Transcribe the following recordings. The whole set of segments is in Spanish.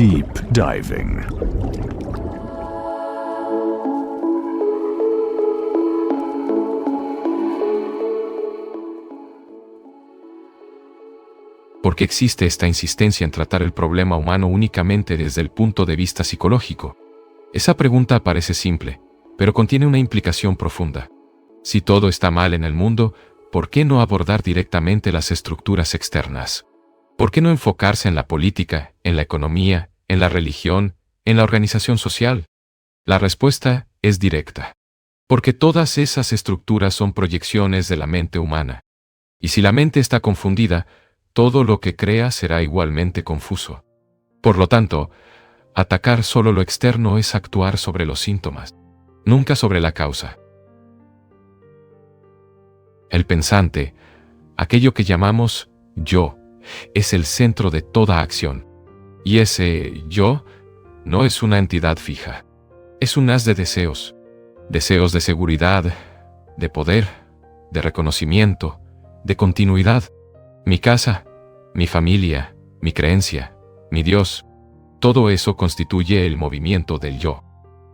Deep Diving. ¿Por qué existe esta insistencia en tratar el problema humano únicamente desde el punto de vista psicológico? Esa pregunta parece simple, pero contiene una implicación profunda. Si todo está mal en el mundo, ¿por qué no abordar directamente las estructuras externas? ¿Por qué no enfocarse en la política, en la economía, en la religión, en la organización social? La respuesta es directa. Porque todas esas estructuras son proyecciones de la mente humana. Y si la mente está confundida, todo lo que crea será igualmente confuso. Por lo tanto, atacar solo lo externo es actuar sobre los síntomas, nunca sobre la causa. El pensante, aquello que llamamos yo, es el centro de toda acción. Y ese yo no es una entidad fija. Es un haz de deseos. Deseos de seguridad, de poder, de reconocimiento, de continuidad. Mi casa, mi familia, mi creencia, mi Dios, todo eso constituye el movimiento del yo.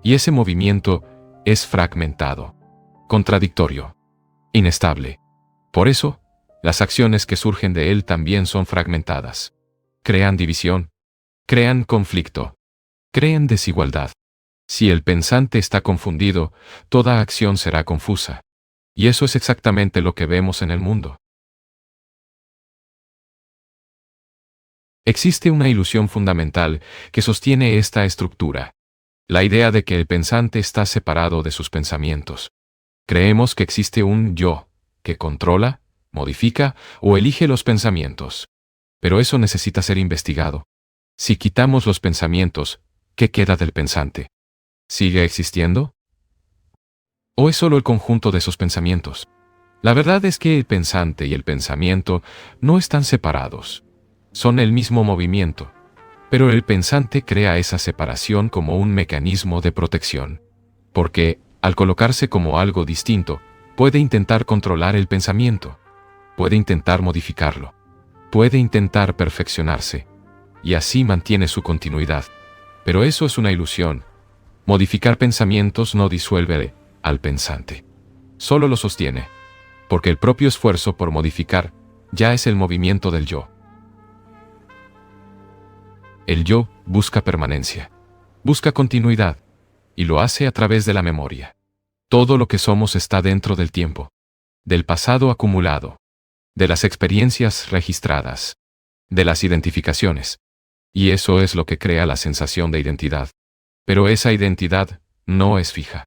Y ese movimiento es fragmentado, contradictorio, inestable. Por eso, las acciones que surgen de él también son fragmentadas. Crean división, crean conflicto, crean desigualdad. Si el pensante está confundido, toda acción será confusa. Y eso es exactamente lo que vemos en el mundo. Existe una ilusión fundamental que sostiene esta estructura. La idea de que el pensante está separado de sus pensamientos. Creemos que existe un yo, que controla, modifica o elige los pensamientos. Pero eso necesita ser investigado. Si quitamos los pensamientos, ¿qué queda del pensante? ¿Sigue existiendo? ¿O es solo el conjunto de esos pensamientos? La verdad es que el pensante y el pensamiento no están separados. Son el mismo movimiento, pero el pensante crea esa separación como un mecanismo de protección, porque, al colocarse como algo distinto, puede intentar controlar el pensamiento, puede intentar modificarlo, puede intentar perfeccionarse, y así mantiene su continuidad. Pero eso es una ilusión. Modificar pensamientos no disuelve al pensante, solo lo sostiene, porque el propio esfuerzo por modificar ya es el movimiento del yo. El yo busca permanencia, busca continuidad, y lo hace a través de la memoria. Todo lo que somos está dentro del tiempo, del pasado acumulado, de las experiencias registradas, de las identificaciones. Y eso es lo que crea la sensación de identidad. Pero esa identidad no es fija,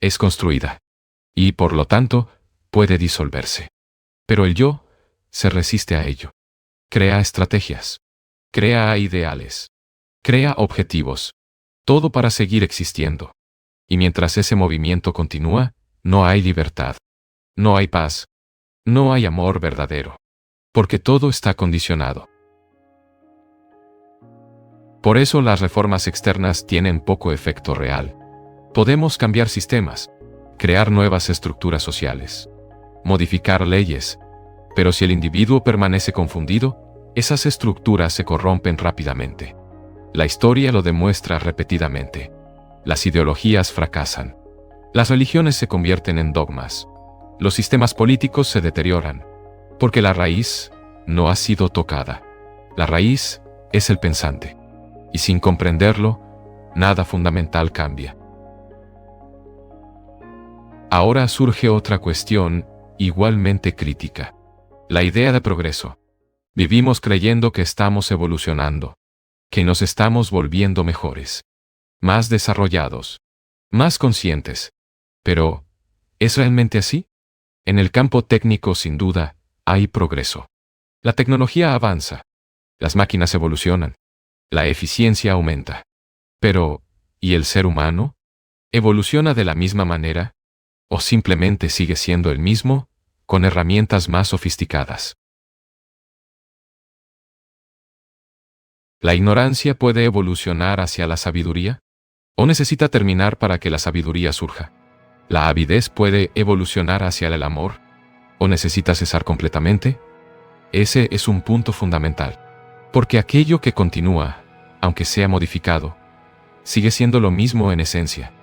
es construida, y por lo tanto puede disolverse. Pero el yo se resiste a ello. Crea estrategias. Crea ideales, crea objetivos, todo para seguir existiendo. Y mientras ese movimiento continúa, no hay libertad, no hay paz, no hay amor verdadero, porque todo está condicionado. Por eso las reformas externas tienen poco efecto real. Podemos cambiar sistemas, crear nuevas estructuras sociales, modificar leyes, pero si el individuo permanece confundido, esas estructuras se corrompen rápidamente. La historia lo demuestra repetidamente. Las ideologías fracasan. Las religiones se convierten en dogmas. Los sistemas políticos se deterioran, porque la raíz no ha sido tocada. La raíz es el pensante. Y sin comprenderlo, nada fundamental cambia. Ahora surge otra cuestión, igualmente crítica. La idea de progreso. Vivimos creyendo que estamos evolucionando, que nos estamos volviendo mejores, más desarrollados, más conscientes. Pero, ¿es realmente así? En el campo técnico, sin duda, hay progreso. La tecnología avanza, las máquinas evolucionan, la eficiencia aumenta. Pero, ¿y el ser humano? ¿Evoluciona de la misma manera? ¿O simplemente sigue siendo el mismo, con herramientas más sofisticadas? ¿La ignorancia puede evolucionar hacia la sabiduría? ¿O necesita terminar para que la sabiduría surja? ¿La avidez puede evolucionar hacia el amor? ¿O necesita cesar completamente? Ese es un punto fundamental. Porque aquello que continúa, aunque sea modificado, sigue siendo lo mismo en esencia.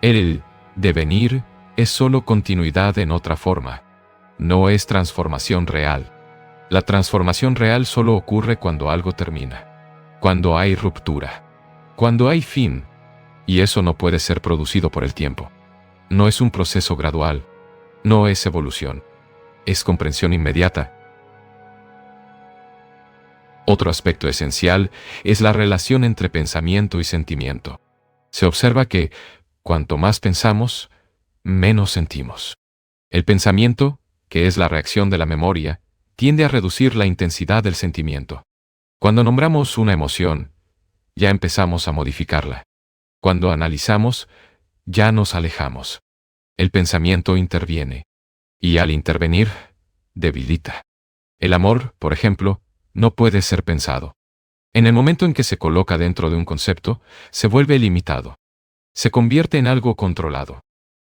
El devenir es solo continuidad en otra forma. No es transformación real. La transformación real solo ocurre cuando algo termina, cuando hay ruptura, cuando hay fin, y eso no puede ser producido por el tiempo. No es un proceso gradual, no es evolución, es comprensión inmediata. Otro aspecto esencial es la relación entre pensamiento y sentimiento. Se observa que, cuanto más pensamos, menos sentimos. El pensamiento, que es la reacción de la memoria, tiende a reducir la intensidad del sentimiento. Cuando nombramos una emoción, ya empezamos a modificarla. Cuando analizamos, ya nos alejamos. El pensamiento interviene, y al intervenir, debilita. El amor, por ejemplo, no puede ser pensado. En el momento en que se coloca dentro de un concepto, se vuelve limitado. Se convierte en algo controlado,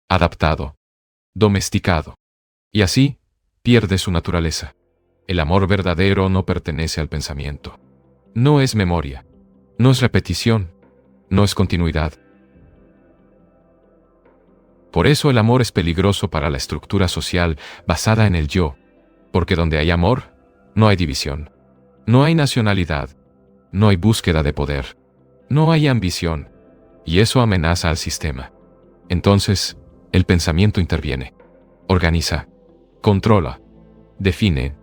adaptado, domesticado. Y así, pierde su naturaleza. El amor verdadero no pertenece al pensamiento. No es memoria. No es repetición. No es continuidad. Por eso el amor es peligroso para la estructura social basada en el yo, porque donde hay amor, no hay división. No hay nacionalidad. No hay búsqueda de poder. No hay ambición. Y eso amenaza al sistema. Entonces, el pensamiento interviene. Organiza. Controla. Define.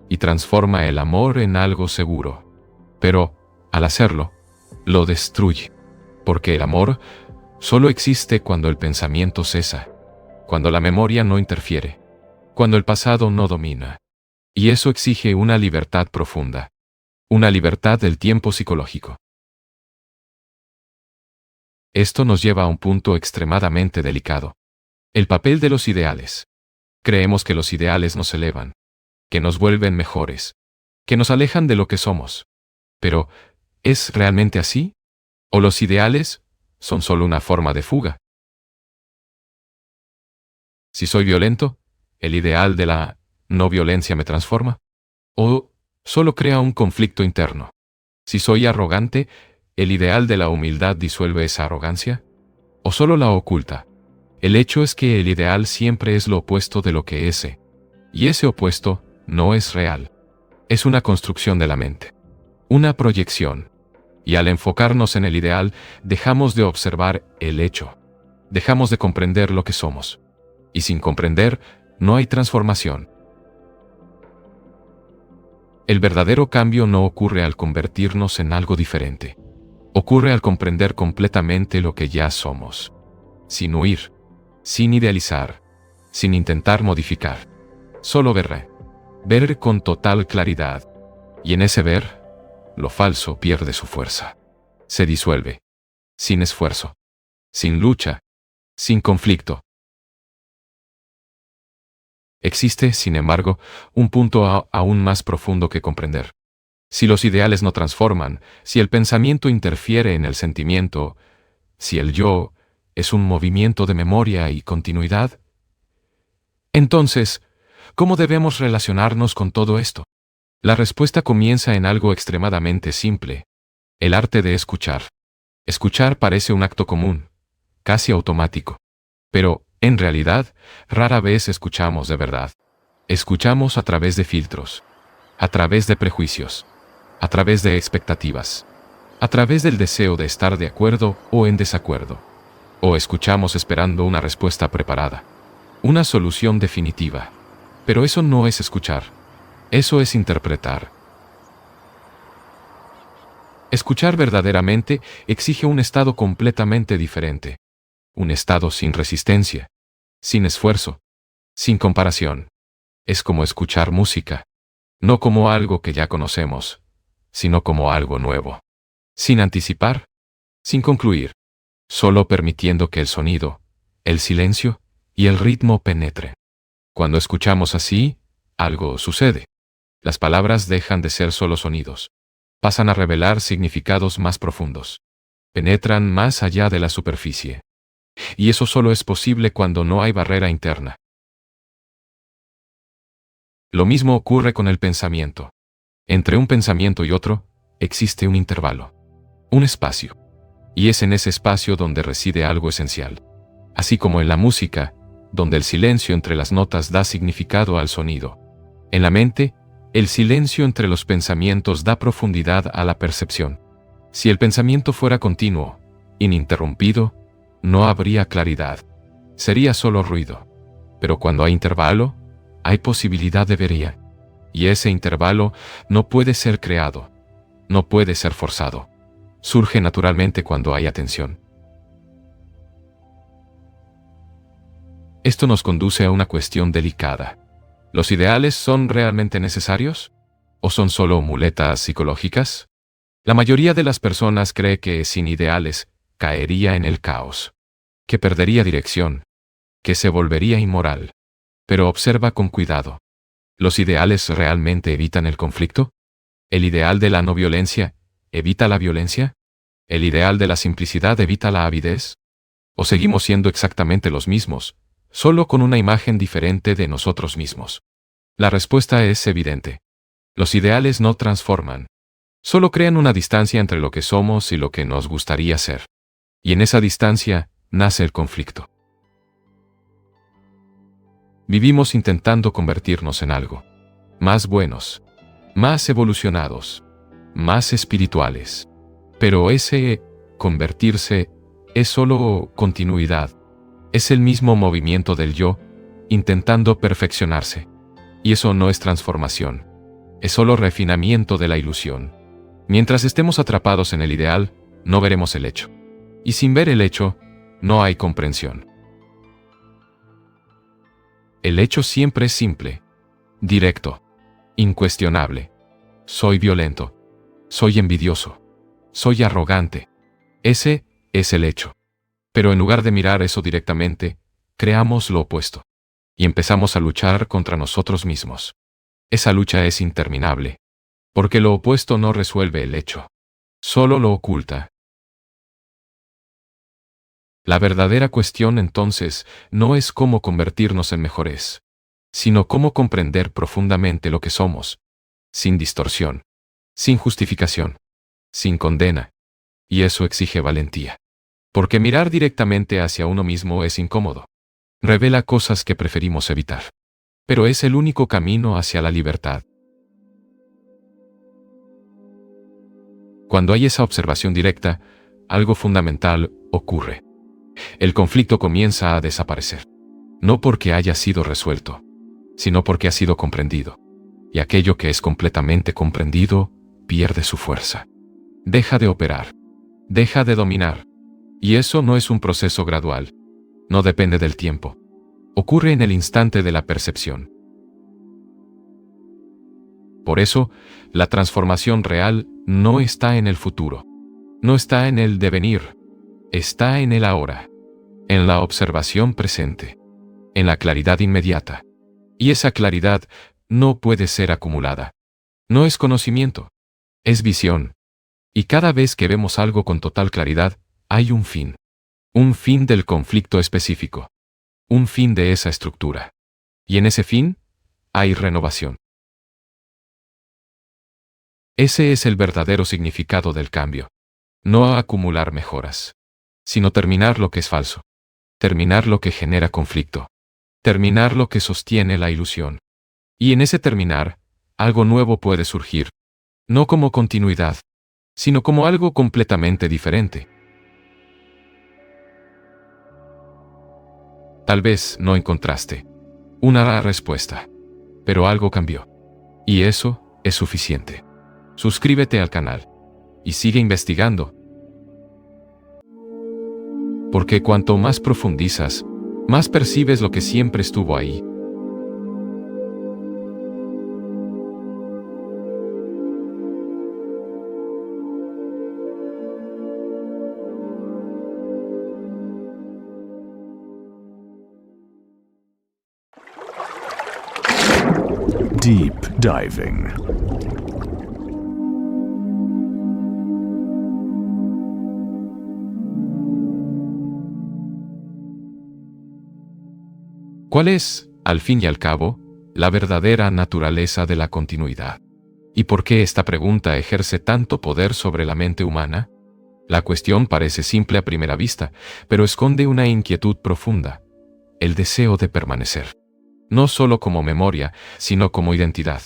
Y transforma el amor en algo seguro. Pero, al hacerlo, lo destruye. Porque el amor solo existe cuando el pensamiento cesa. Cuando la memoria no interfiere. Cuando el pasado no domina. Y eso exige una libertad profunda. Una libertad del tiempo psicológico. Esto nos lleva a un punto extremadamente delicado. El papel de los ideales. Creemos que los ideales nos elevan, que nos vuelven mejores, que nos alejan de lo que somos. Pero, ¿es realmente así? ¿O los ideales son solo una forma de fuga? Si soy violento, ¿el ideal de la no violencia me transforma? ¿O solo crea un conflicto interno? Si soy arrogante, ¿el ideal de la humildad disuelve esa arrogancia? ¿O solo la oculta? El hecho es que el ideal siempre es lo opuesto de lo que es, y ese opuesto no es real. Es una construcción de la mente. Una proyección. Y al enfocarnos en el ideal, dejamos de observar el hecho. Dejamos de comprender lo que somos. Y sin comprender, no hay transformación. El verdadero cambio no ocurre al convertirnos en algo diferente. Ocurre al comprender completamente lo que ya somos. Sin huir, sin idealizar, sin intentar modificar. Solo ver. Ver con total claridad. Y en ese ver, lo falso pierde su fuerza. Se disuelve. Sin esfuerzo. Sin lucha. Sin conflicto. Existe, sin embargo, un punto aún más profundo que comprender. Si los ideales no transforman, si el pensamiento interfiere en el sentimiento, si el yo es un movimiento de memoria y continuidad, entonces, ¿cómo debemos relacionarnos con todo esto? La respuesta comienza en algo extremadamente simple: el arte de escuchar. Escuchar parece un acto común, casi automático. Pero, en realidad, rara vez escuchamos de verdad. Escuchamos a través de filtros, a través de prejuicios, a través de expectativas, a través del deseo de estar de acuerdo o en desacuerdo. O escuchamos esperando una respuesta preparada, una solución definitiva. Pero eso no es escuchar, eso es interpretar. Escuchar verdaderamente exige un estado completamente diferente. Un estado sin resistencia, sin esfuerzo, sin comparación. Es como escuchar música, no como algo que ya conocemos, sino como algo nuevo. Sin anticipar, sin concluir, solo permitiendo que el sonido, el silencio y el ritmo penetren. Cuando escuchamos así, algo sucede. Las palabras dejan de ser solo sonidos. Pasan a revelar significados más profundos. Penetran más allá de la superficie. Y eso solo es posible cuando no hay barrera interna. Lo mismo ocurre con el pensamiento. Entre un pensamiento y otro, existe un intervalo. un espacio. Y es en ese espacio donde reside algo esencial. Así como en la música, donde el silencio entre las notas da significado al sonido. En la mente, el silencio entre los pensamientos da profundidad a la percepción. Si el pensamiento fuera continuo, ininterrumpido, no habría claridad. Sería solo ruido. Pero cuando hay intervalo, hay posibilidad de vería. Y ese intervalo no puede ser creado, no puede ser forzado. Surge naturalmente cuando hay atención. Esto nos conduce a una cuestión delicada. ¿Los ideales son realmente necesarios? ¿O son solo muletas psicológicas? La mayoría de las personas cree que sin ideales caería en el caos, que perdería dirección, que se volvería inmoral. Pero observa con cuidado. ¿Los ideales realmente evitan el conflicto? ¿El ideal de la no violencia evita la violencia? ¿El ideal de la simplicidad evita la avidez? ¿O seguimos siendo exactamente los mismos, solo con una imagen diferente de nosotros mismos? La respuesta es evidente. Los ideales no transforman. Solo crean una distancia entre lo que somos y lo que nos gustaría ser. Y en esa distancia nace el conflicto. Vivimos intentando convertirnos en algo. Más buenos. Más evolucionados. Más espirituales. Pero ese convertirse es solo continuidad. Es el mismo movimiento del yo, intentando perfeccionarse. Y eso no es transformación. Es solo refinamiento de la ilusión. Mientras estemos atrapados en el ideal, no veremos el hecho. Y sin ver el hecho, no hay comprensión. El hecho siempre es simple, directo, incuestionable. Soy violento. Soy envidioso. Soy arrogante. Ese es el hecho. Pero en lugar de mirar eso directamente, creamos lo opuesto. Y empezamos a luchar contra nosotros mismos. Esa lucha es interminable. Porque lo opuesto no resuelve el hecho. Solo lo oculta. La verdadera cuestión entonces no es cómo convertirnos en mejores, sino cómo comprender profundamente lo que somos, sin distorsión, sin justificación, sin condena. Y eso exige valentía. Porque mirar directamente hacia uno mismo es incómodo. Revela cosas que preferimos evitar. Pero es el único camino hacia la libertad. Cuando hay esa observación directa, algo fundamental ocurre. El conflicto comienza a desaparecer. No porque haya sido resuelto, sino porque ha sido comprendido. Y aquello que es completamente comprendido pierde su fuerza. Deja de operar. Deja de dominar. Y eso no es un proceso gradual. No depende del tiempo. Ocurre en el instante de la percepción. Por eso, la transformación real no está en el futuro. No está en el devenir. Está en el ahora. En la observación presente. En la claridad inmediata. Y esa claridad no puede ser acumulada. No es conocimiento. Es visión. Y cada vez que vemos algo con total claridad, hay un fin. Un fin del conflicto específico. Un fin de esa estructura. Y en ese fin, hay renovación. Ese es el verdadero significado del cambio. No acumular mejoras, sino terminar lo que es falso. Terminar lo que genera conflicto. Terminar lo que sostiene la ilusión. Y en ese terminar, algo nuevo puede surgir. No como continuidad, sino como algo completamente diferente. Tal vez no encontraste una respuesta, pero algo cambió. Y eso es suficiente. Suscríbete al canal y sigue investigando. Porque cuanto más profundizas, más percibes lo que siempre estuvo ahí. Deep diving. ¿Cuál es, al fin y al cabo, la verdadera naturaleza de la continuidad? ¿Y por qué esta pregunta ejerce tanto poder sobre la mente humana? La cuestión parece simple a primera vista, pero esconde una inquietud profunda: el deseo de permanecer. No solo como memoria, sino como identidad.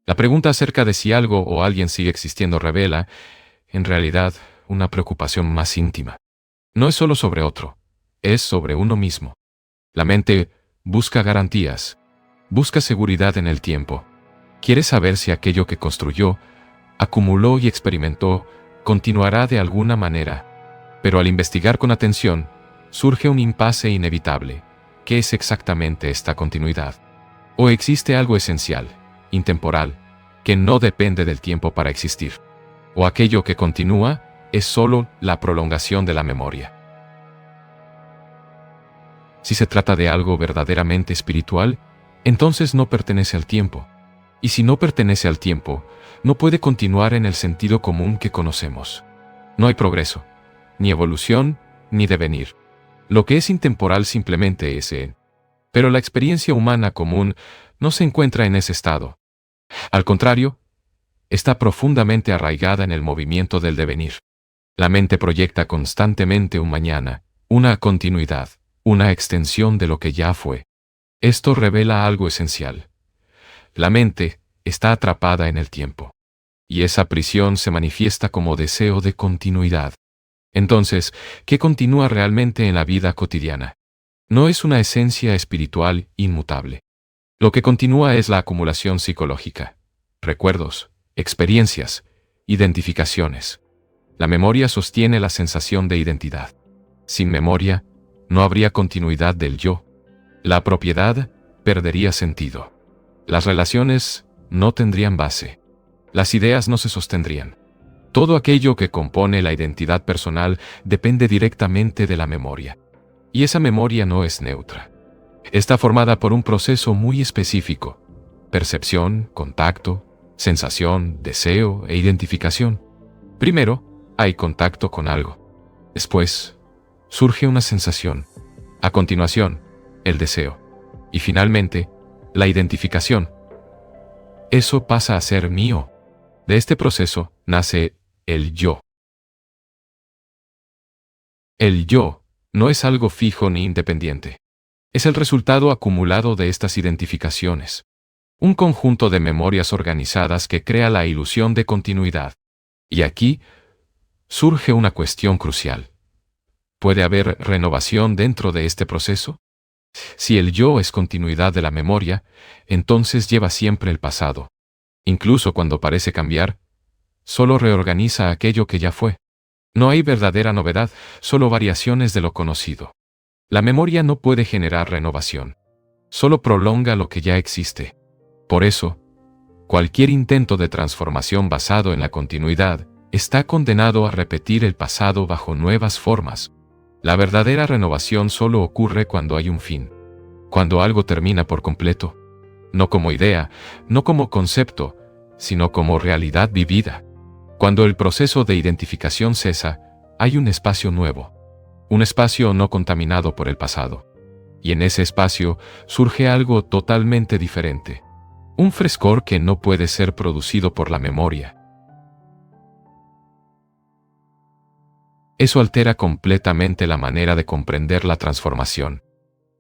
La pregunta acerca de si algo o alguien sigue existiendo revela, en realidad, una preocupación más íntima. No es solo sobre otro, es sobre uno mismo. La mente busca garantías, busca seguridad en el tiempo. Quiere saber si aquello que construyó, acumuló y experimentó continuará de alguna manera. Pero al investigar con atención, surge un impasse inevitable. ¿Qué es exactamente esta continuidad? ¿O existe algo esencial, intemporal, que no depende del tiempo para existir? ¿O aquello que continúa es solo la prolongación de la memoria? Si se trata de algo verdaderamente espiritual, entonces no pertenece al tiempo. Y si no pertenece al tiempo, no puede continuar en el sentido común que conocemos. No hay progreso, ni evolución, ni devenir. Lo que es intemporal simplemente es él. Pero la experiencia humana común no se encuentra en ese estado. Al contrario, está profundamente arraigada en el movimiento del devenir. La mente proyecta constantemente un mañana, una continuidad, una extensión de lo que ya fue. Esto revela algo esencial. La mente está atrapada en el tiempo. Y esa prisión se manifiesta como deseo de continuidad. Entonces, ¿qué continúa realmente en la vida cotidiana? No es una esencia espiritual inmutable. Lo que continúa es la acumulación psicológica. Recuerdos, experiencias, identificaciones. La memoria sostiene la sensación de identidad. Sin memoria, no habría continuidad del yo. La propiedad perdería sentido. Las relaciones no tendrían base. Las ideas no se sostendrían. Todo aquello que compone la identidad personal depende directamente de la memoria. Y esa memoria no es neutra. Está formada por un proceso muy específico: percepción, contacto, sensación, deseo e identificación. Primero, hay contacto con algo. Después, surge una sensación. A continuación, el deseo. Y finalmente, la identificación. Eso pasa a ser mío. De este proceso nace el yo. El yo no es algo fijo ni independiente. Es el resultado acumulado de estas identificaciones. Un conjunto de memorias organizadas que crea la ilusión de continuidad. Y aquí surge una cuestión crucial. ¿Puede haber renovación dentro de este proceso? Si el yo es continuidad de la memoria, entonces lleva siempre el pasado. Incluso cuando parece cambiar, solo reorganiza aquello que ya fue. No hay verdadera novedad, solo variaciones de lo conocido. La memoria no puede generar renovación. Solo prolonga lo que ya existe. Por eso, cualquier intento de transformación basado en la continuidad está condenado a repetir el pasado bajo nuevas formas. La verdadera renovación solo ocurre cuando hay un fin. Cuando algo termina por completo. No como idea, no como concepto, sino como realidad vivida. Cuando el proceso de identificación cesa, hay un espacio nuevo. Un espacio no contaminado por el pasado. Y en ese espacio surge algo totalmente diferente. Un frescor que no puede ser producido por la memoria. Eso altera completamente la manera de comprender la transformación.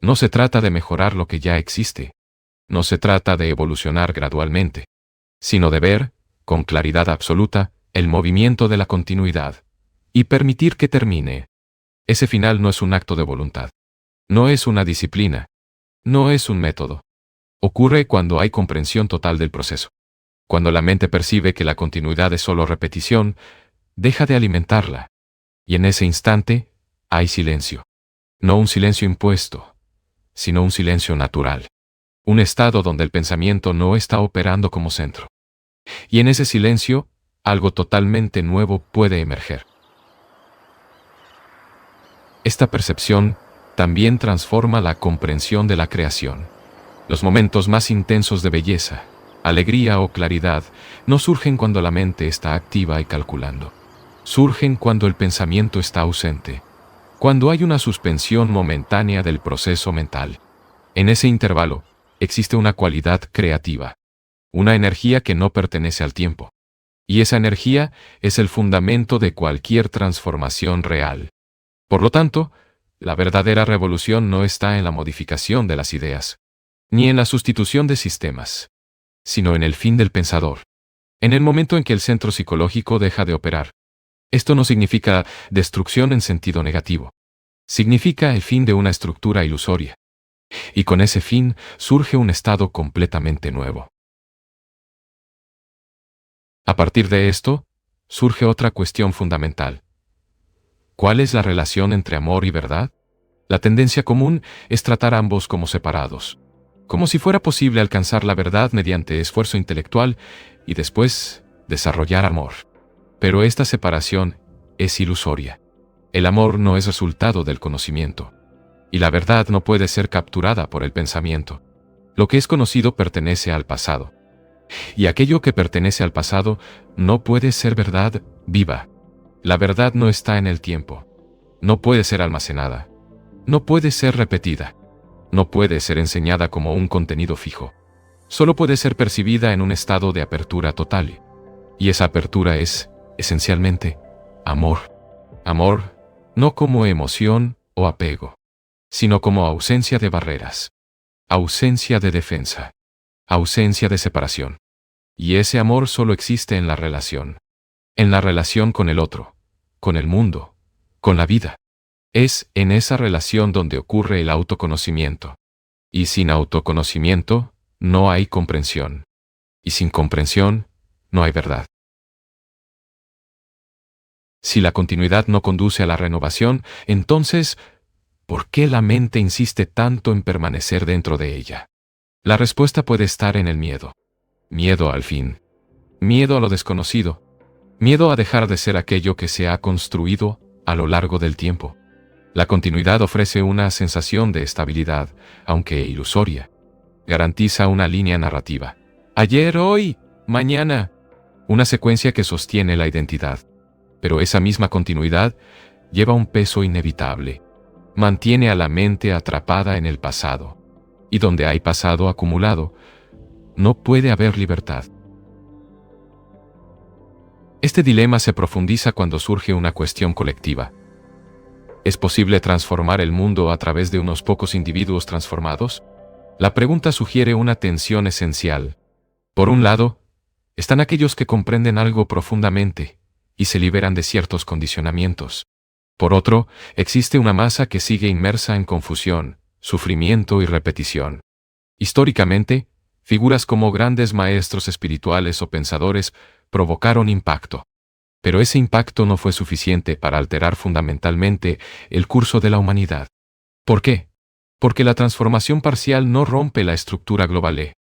No se trata de mejorar lo que ya existe. No se trata de evolucionar gradualmente, sino de ver, con claridad absoluta, el movimiento de la continuidad, y permitir que termine. Ese final no es un acto de voluntad. No es una disciplina. No es un método. Ocurre cuando hay comprensión total del proceso. Cuando la mente percibe que la continuidad es solo repetición, deja de alimentarla. Y en ese instante, hay silencio. No un silencio impuesto, sino un silencio natural. Un estado donde el pensamiento no está operando como centro. Y en ese silencio, algo totalmente nuevo puede emerger. Esta percepción también transforma la comprensión de la creación. Los momentos más intensos de belleza, alegría o claridad no surgen cuando la mente está activa y calculando. Surgen cuando el pensamiento está ausente, cuando hay una suspensión momentánea del proceso mental. En ese intervalo, existe una cualidad creativa, una energía que no pertenece al tiempo. Y esa energía es el fundamento de cualquier transformación real. Por lo tanto, la verdadera revolución no está en la modificación de las ideas, ni en la sustitución de sistemas, sino en el fin del pensador. En el momento en que el centro psicológico deja de operar. Esto no significa destrucción en sentido negativo. Significa el fin de una estructura ilusoria. Y con ese fin surge un estado completamente nuevo. A partir de esto, surge otra cuestión fundamental. ¿Cuál es la relación entre amor y verdad? La tendencia común es tratar ambos como separados, como si fuera posible alcanzar la verdad mediante esfuerzo intelectual y después desarrollar amor. Pero esta separación es ilusoria. El amor no es resultado del conocimiento, y la verdad no puede ser capturada por el pensamiento. Lo que es conocido pertenece al pasado, y aquello que pertenece al pasado no puede ser verdad viva. La verdad no está en el tiempo, no puede ser almacenada, no puede ser repetida, no puede ser enseñada como un contenido fijo. Solo puede ser percibida en un estado de apertura total, y esa apertura es, esencialmente, amor. Amor, no como emoción o apego, sino como ausencia de barreras, ausencia de defensa, ausencia de separación. Y ese amor solo existe en la relación con el otro, con el mundo, con la vida. Es en esa relación donde ocurre el autoconocimiento. Y sin autoconocimiento, no hay comprensión. Y sin comprensión, no hay verdad. Si la continuidad no conduce a la renovación, entonces, ¿por qué la mente insiste tanto en permanecer dentro de ella? La respuesta puede estar en el miedo. Miedo al fin. Miedo a lo desconocido. Miedo a dejar de ser aquello que se ha construido a lo largo del tiempo. La continuidad ofrece una sensación de estabilidad, aunque ilusoria. Garantiza una línea narrativa. Ayer, hoy, mañana. Una secuencia que sostiene la identidad. Pero esa misma continuidad lleva un peso inevitable. Mantiene a la mente atrapada en el pasado. Y donde hay pasado acumulado, no puede haber libertad. Este dilema se profundiza cuando surge una cuestión colectiva. ¿Es posible transformar el mundo a través de unos pocos individuos transformados? La pregunta sugiere una tensión esencial. Por un lado, están aquellos que comprenden algo profundamente y se liberan de ciertos condicionamientos. Por otro, existe una masa que sigue inmersa en confusión, sufrimiento y repetición. Históricamente, figuras como grandes maestros espirituales o pensadores provocaron impacto. Pero ese impacto no fue suficiente para alterar fundamentalmente el curso de la humanidad. ¿Por qué? Porque la transformación parcial no rompe la estructura global.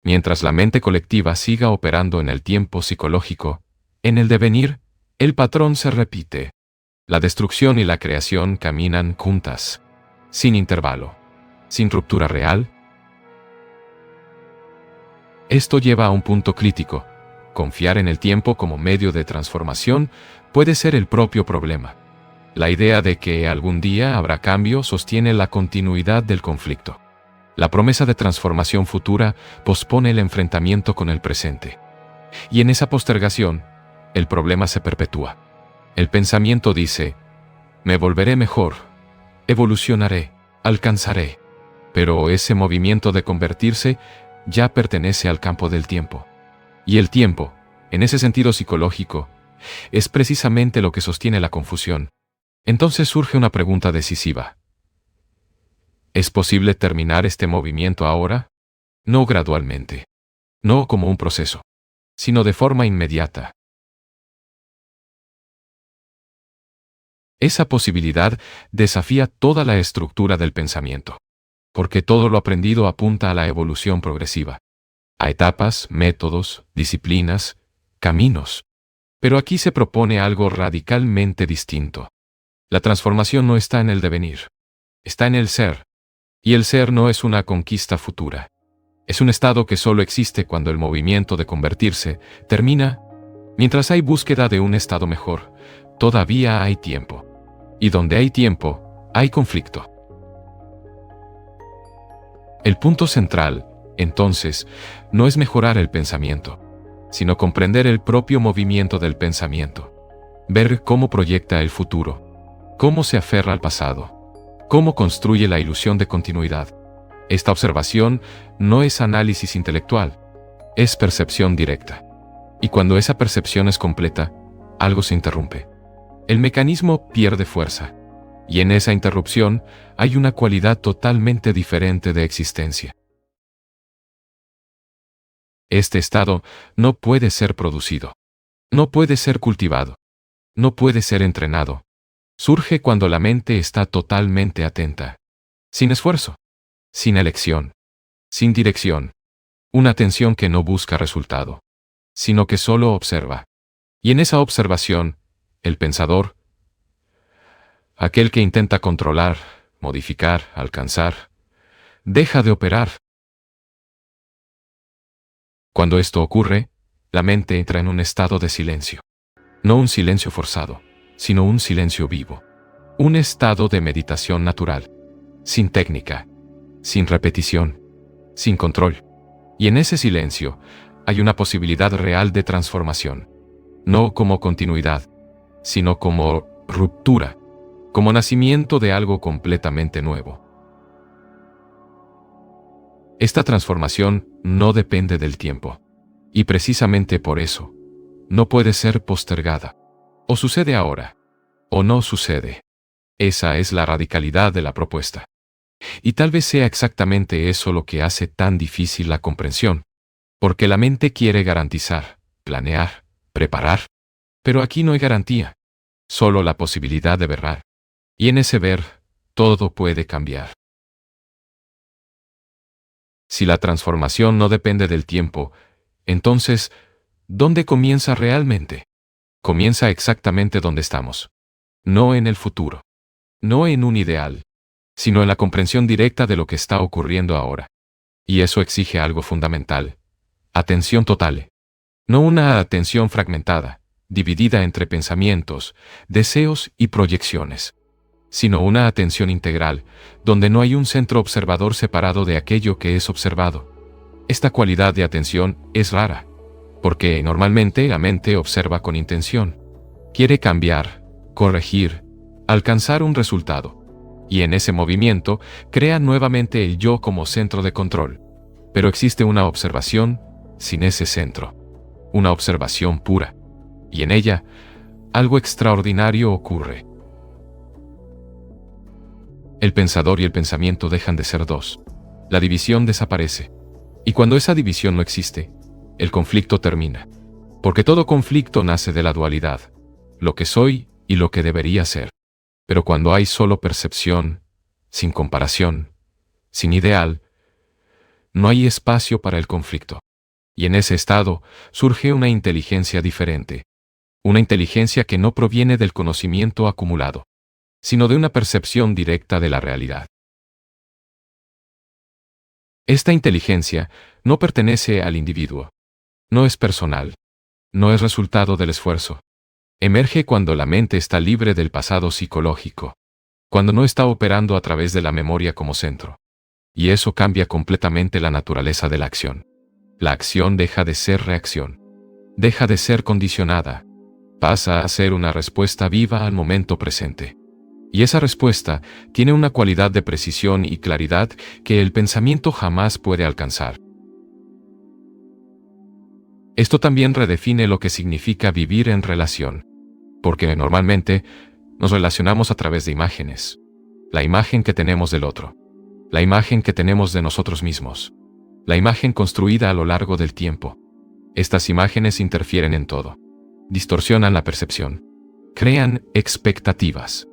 Mientras la mente colectiva siga operando en el tiempo psicológico, en el devenir, el patrón se repite. La destrucción y la creación caminan juntas, sin intervalo, sin ruptura real. Esto lleva a un punto crítico. Confiar en el tiempo como medio de transformación puede ser el propio problema. La idea de que algún día habrá cambio sostiene la continuidad del conflicto. La promesa de transformación futura pospone el enfrentamiento con el presente. Y en esa postergación, el problema se perpetúa. El pensamiento dice, me volveré mejor, evolucionaré, alcanzaré. Pero ese movimiento de convertirse ya pertenece al campo del tiempo. Y el tiempo, en ese sentido psicológico, es precisamente lo que sostiene la confusión. Entonces surge una pregunta decisiva. ¿Es posible terminar este movimiento ahora? No gradualmente. No como un proceso, sino de forma inmediata. Esa posibilidad desafía toda la estructura del pensamiento, porque todo lo aprendido apunta a la evolución progresiva, a etapas, métodos, disciplinas, caminos. Pero aquí se propone algo radicalmente distinto. La transformación no está en el devenir, está en el ser. Y el ser no es una conquista futura. Es un estado que solo existe cuando el movimiento de convertirse termina. Mientras hay búsqueda de un estado mejor, todavía hay tiempo. Y donde hay tiempo, hay conflicto. El punto central, entonces, no es mejorar el pensamiento. sino comprender el propio movimiento del pensamiento. Ver cómo proyecta el futuro, cómo se aferra al pasado, cómo construye la ilusión de continuidad. Esta observación no es análisis intelectual, es percepción directa. Y cuando esa percepción es completa, algo se interrumpe. El mecanismo pierde fuerza, y en esa interrupción hay una cualidad totalmente diferente de existencia. Este estado no puede ser producido, no puede ser cultivado, no puede ser entrenado. Surge cuando la mente está totalmente atenta, sin esfuerzo, sin elección, sin dirección. Una atención que no busca resultado, sino que solo observa. Y en esa observación, el pensador, aquel que intenta controlar, modificar, alcanzar, deja de operar. Cuando esto ocurre, la mente entra en un estado de silencio. No un silencio forzado, sino un silencio vivo. Un estado de meditación natural, sin técnica, sin repetición, sin control. Y en ese silencio hay una posibilidad real de transformación. No como continuidad, sino como ruptura, como nacimiento de algo completamente nuevo. Esta transformación no depende del tiempo. Y precisamente por eso, no puede ser postergada. O sucede ahora, o no sucede. Esa es la radicalidad de la propuesta. Y tal vez sea exactamente eso lo que hace tan difícil la comprensión. Porque la mente quiere garantizar, planear, preparar. Pero aquí no hay garantía, solo la posibilidad de ver. Y en ese ver, todo puede cambiar. Si la transformación no depende del tiempo, entonces, ¿dónde comienza realmente? Comienza exactamente donde estamos. No en el futuro. No en un ideal, sino en la comprensión directa de lo que está ocurriendo ahora. Y eso exige algo fundamental. Atención total. No una atención fragmentada, dividida entre pensamientos, deseos y proyecciones, sino una atención integral, donde no hay un centro observador separado de aquello que es observado. Esta cualidad de atención es rara, porque normalmente la mente observa con intención. Quiere cambiar, corregir, alcanzar un resultado. Y en ese movimiento crea nuevamente el yo como centro de control. Pero existe una observación sin ese centro. Una observación pura. Y en ella, algo extraordinario ocurre. El pensador y el pensamiento dejan de ser dos. La división desaparece. Y cuando esa división no existe, el conflicto termina. Porque todo conflicto nace de la dualidad, lo que soy y lo que debería ser. Pero cuando hay solo percepción, sin comparación, sin ideal, no hay espacio para el conflicto. Y en ese estado surge una inteligencia diferente. Una inteligencia que no proviene del conocimiento acumulado, sino de una percepción directa de la realidad. Esta inteligencia no pertenece al individuo. No es personal. No es resultado del esfuerzo. Emerge cuando la mente está libre del pasado psicológico. Cuando no está operando a través de la memoria como centro. Y eso cambia completamente la naturaleza de la acción. La acción deja de ser reacción. Deja de ser condicionada. Pasa a ser una respuesta viva al momento presente. Y esa respuesta tiene una cualidad de precisión y claridad que el pensamiento jamás puede alcanzar. Esto también redefine lo que significa vivir en relación. Porque normalmente nos relacionamos a través de imágenes. La imagen que tenemos del otro. La imagen que tenemos de nosotros mismos. La imagen construida a lo largo del tiempo. Estas imágenes interfieren en todo. Distorsionan la percepción. Crean expectativas.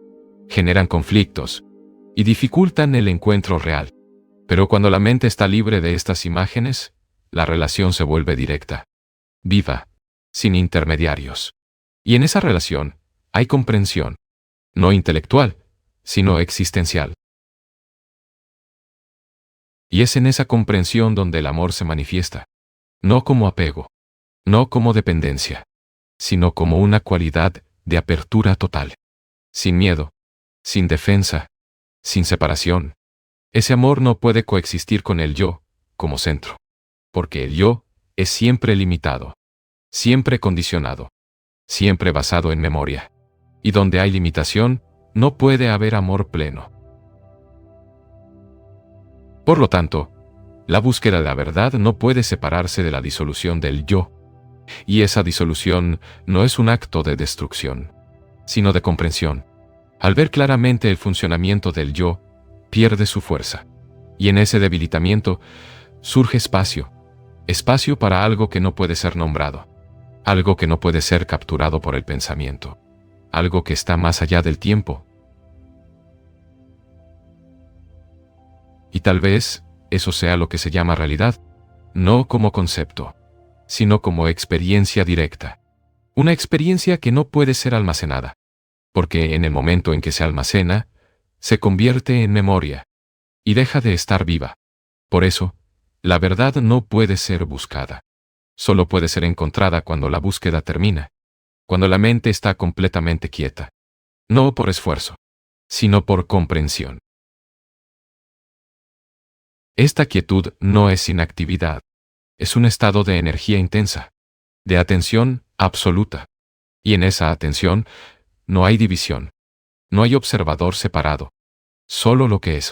Generan conflictos. Y dificultan el encuentro real. Pero cuando la mente está libre de estas imágenes, la relación se vuelve directa. Viva. Sin intermediarios. Y en esa relación hay comprensión. No intelectual, sino existencial. Y es en esa comprensión donde el amor se manifiesta. No como apego. No como dependencia. Sino como una cualidad de apertura total. Sin miedo. Sin defensa. Sin separación. Ese amor no puede coexistir con el yo, como centro. Porque el yo es siempre limitado. siempre condicionado, siempre basado en memoria. Y donde hay limitación, no puede haber amor pleno. Por lo tanto, la búsqueda de la verdad no puede separarse de la disolución del yo. Y esa disolución no es un acto de destrucción, sino de comprensión. Al ver claramente el funcionamiento del yo, pierde su fuerza. Y en ese debilitamiento surge espacio. Espacio para algo que no puede ser nombrado. Algo que no puede ser capturado por el pensamiento. Algo que está más allá del tiempo. Y tal vez eso sea lo que se llama realidad, no como concepto, sino como experiencia directa. Una experiencia que no puede ser almacenada, porque en el momento en que se almacena, se convierte en memoria y deja de estar viva. Por eso, la verdad no puede ser buscada. Solo puede ser encontrada cuando la búsqueda termina, cuando la mente está completamente quieta. No por esfuerzo, sino por comprensión. Esta quietud no es inactividad, es un estado de energía intensa, de atención absoluta. Y en esa atención no hay división, no hay observador separado, solo lo que es.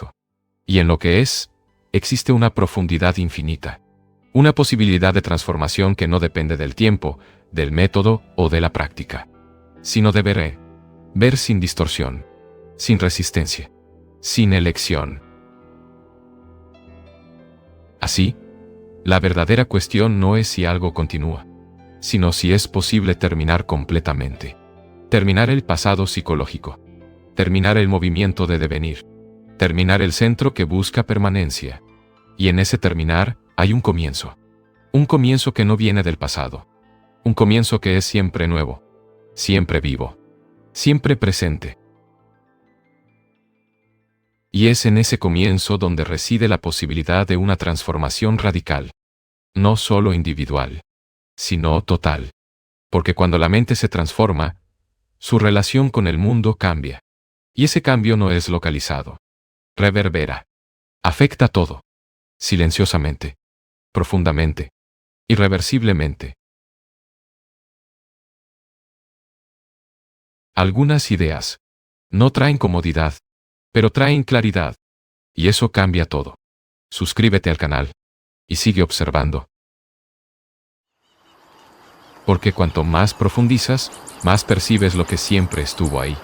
Y en lo que es, existe una profundidad infinita, una posibilidad de transformación que no depende del tiempo, del método o de la práctica, sino de ver sin distorsión, sin resistencia, sin elección. Así, la verdadera cuestión no es si algo continúa, sino si es posible terminar completamente. Terminar el pasado psicológico. Terminar el movimiento de devenir. Terminar el centro que busca permanencia. Y en ese terminar hay un comienzo. Un comienzo que no viene del pasado. Un comienzo que es siempre nuevo. Siempre vivo. Siempre presente. Y es en ese comienzo donde reside la posibilidad de una transformación radical. No solo individual, sino total. Porque cuando la mente se transforma, su relación con el mundo cambia. Y ese cambio no es localizado. Reverbera. Afecta todo. Silenciosamente. Profundamente. Irreversiblemente. Algunas ideas no traen comodidad, pero traen claridad. Y eso cambia todo. Suscríbete al canal. Y sigue observando. Porque cuanto más profundizas, más percibes lo que siempre estuvo ahí.